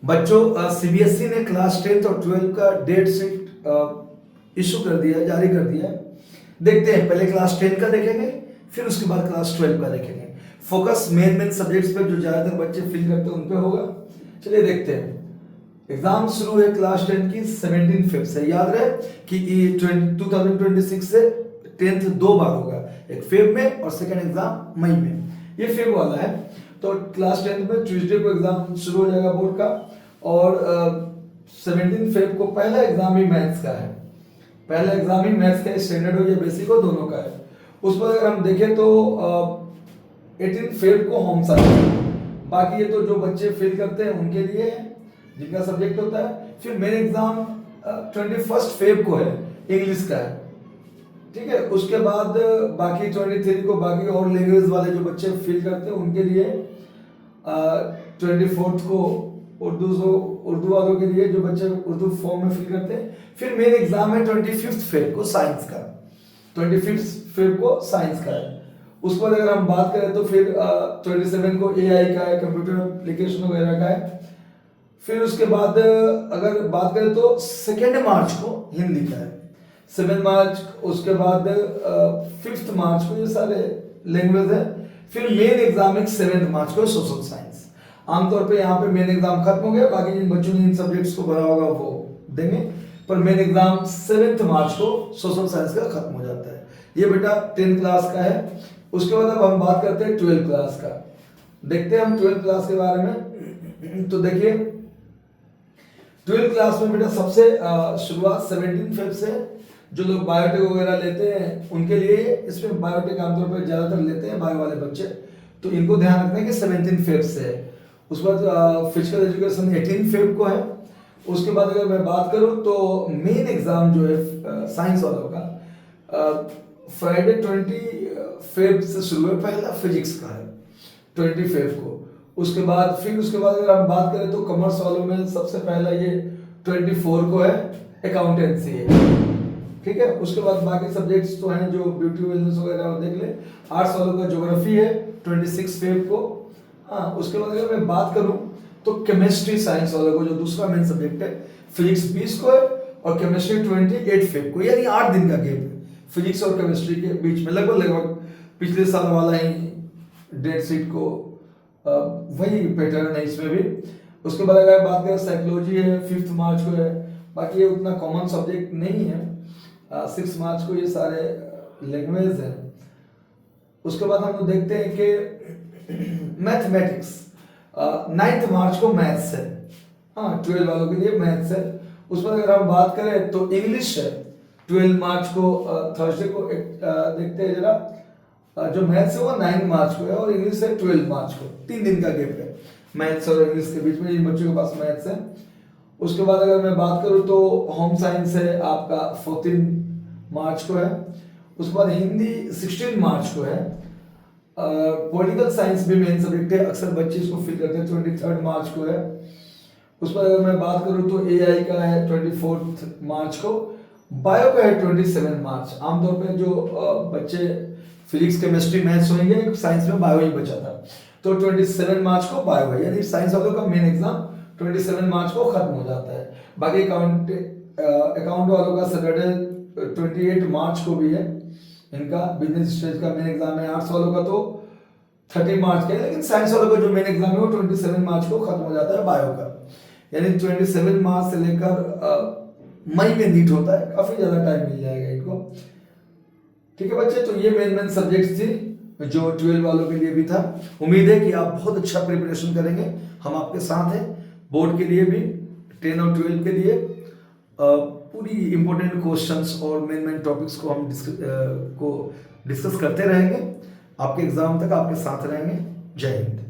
बच्चों सीबीएसई ने class 10th और 12 का डेट शीट इशू कर दिया, जारी कर दिया। देखते हैं, पहले क्लास 10 का देखेंगे, फिर उसके बाद क्लास 12 का देखेंगे। फोकस मेन सब्जेक्ट्स पे जो ज़्यादातर बच्चे फिल करते हैं उन पे होगा। चलिए देखते हैं। एग्जाम शुरू है क्लास 10 की 17 फेब से। याद रहे कि 2026 से 10th 2 बार होगा, एक फेब में और सेकेंड एग्जाम मई में। ये फेब वाला है। तो क्लास 10 में ट्यूसडे को एग्जाम शुरू हो जाएगा बोर्ड का, और 17 फेब को पहला एग्जाम ही मैथ्स का है। पहला एग्जाम ही मैथ्स का, स्टैंडर्ड हो या बेसिक हो, दोनों का है। उस पर अगर हम देखें तो 18 फेब को होम साइंस। बाकी ये तो जो बच्चे फेल करते हैं उनके लिए है, जिनका सब्जेक्ट होता है। फिर मेन एग्जाम 21 फेब को है, इंग्लिश का है। ठीक है, उसके बाद बाकी 23 को बाकी और लैंग्वेज वाले जो बच्चे फेल करते हैं उनके लिए 24 को उर्दू वालों के लिए, जो बच्चे उर्दू फॉर्म में फिल करते हैं। फिर मेन एग्जाम है 25 फेब को साइंस का, 25 फेब को साइंस का है। उस पर अगर हम बात करें तो फिर 27 को एआई का है, कंप्यूटर एप्लीकेशन वगैरह का है। फिर उसके बाद अगर बात करें तो 2 मार्च को हिंदी का है, 7 मार्च। उसके बाद 5 मार्च को ये सारे लैंग्वेज है। फिर मेन एग्जाम है 7 मार्च को सोशल साइंस। आमतौर पे यहाँ पे मेन एग्जाम खत्म हो गया, बाकी जिन बच्चों ने इन सब्जेक्ट्स को भरा होगा वो देंगे, पर मेन एग्जाम 7 मार्च को सोशल साइंस का खत्म हो जाता है। ये बेटा 10 क्लास का है। उसके बाद अब हम बात करते हैं 12 क्लास का। देखते हैं हम 12 क्लास के बारे में। तो देखिए 12 क्लास में बेटा सबसे शुरुआत 17 फेब से। जो लोग बायोटेक वगैरह लेते हैं उनके लिए, इसमें बायोटेक आमतौर पर ज्यादातर लेते हैं बायो वाले बच्चे, तो इनको ध्यान रखना है कि 17 फेब से है। उसके बाद फिजिकल एजुकेशन 18 फेब को है। उसके बाद अगर मैं बात करूं तो मेन एग्जाम जो है साइंस वालों का फ्राइडे 20 फेब से शुरू है। पहला फिजिक्स का है 20 फेब को। उसके बाद अगर हम बात करें तो कॉमर्स वालों में सबसे पहला ये 24 को है, अकाउंटेंसी है। ठीक है, उसके बाद बाकी सब्जेक्ट्स तो हैं जो ब्यूटी वेलनेस वगैरह देख ले। आर्ट्स वालों का ज्योग्राफी है 26 फेब को। हाँ, उसके बाद अगर मैं बात करूं तो केमिस्ट्री साइंस वालों को, जो दूसरा मेन सब्जेक्ट है, फिजिक्स 20 को है और केमिस्ट्री 28 फेब को। यानी 8 दिन का गैप है फिजिक्स और केमिस्ट्री के बीच में, लगभग पिछले साल वाला ही डेट शीट को वही पैटर्न है इसमें भी। उसके बाद अगर बात करें साइकोलॉजी है 5 मार्च को है। बाकी ये उतना कॉमन सब्जेक्ट नहीं है। 6 मार्च को ये सारे लैंग्वेज हैं। उसके बाद हम देखते हैं कि मैथमेटिक्स 9 मार्च को मैथ्स है। हाँ, 12 वालों के लिए मैथ्स है। उस पर अगर हम बात करें तो इंग्लिश है 12 मार्च को, थर्सडे को। देखते हैं जरा, जो मैथ्स है वो 9 मार्च को है और इंग्लिश है 12 मार्च को। 3 दिन का गैप है मैथ्स और इंग्लिश के बीच में, इन बच्चों के पास मैथ्स है। उसके बाद अगर मैं बात करूं तो होम साइंस है आपका 14 मार्च को है। उसके बाद हिंदी 16 मार्च को है। पॉलिटिकल साइंस भी मेन सब्जेक्ट है, अक्सर बच्चे इसको फिल करते हैं, 23 मार्च को है। उस पर अगर मैं बात करूं तो एआई का है 24 मार्च को। बायो का है 27 मार्च। आमतौर पे जो बच्चे फिजिक्स केमिस्ट्री मैथ्स होंगे, साइंस में बायो ही बचा था, तो 27 मार्च को बायो है। यानी साइंस वालों का मेन एग्जाम 27 मार्च को खत्म हो जाता है। बाकी अकाउंट वालों का सैटरडे 28 मार्च को भी है। इनका बिजनेस स्टेज का मेन एग्जाम है। आर्ट्स वालों का तो 30 मार्च का है, लेकिन साइंस वालों का जो मेन एग्जाम है वो 27 मार्च को खत्म हो जाता है बायो का। यानी 27 मार्च से लेकर मई में नीट होता है, काफी ज्यादा टाइम मिल जाएगा इनको। ठीक है बच्चे, तो ये मेन सब्जेक्ट्स थी जो 12 वालों के लिए भी था। उम्मीद है कि आप बहुत अच्छा प्रिपरेशन करेंगे, हम आपके साथ हैं। बोर्ड के लिए भी 10 और 12 के लिए पूरी इंपॉर्टेंट क्वेश्चंस और मेन टॉपिक्स को हम डिस्कस करते रहेंगे। आपके एग्जाम तक आपके साथ रहेंगे। जय हिंद।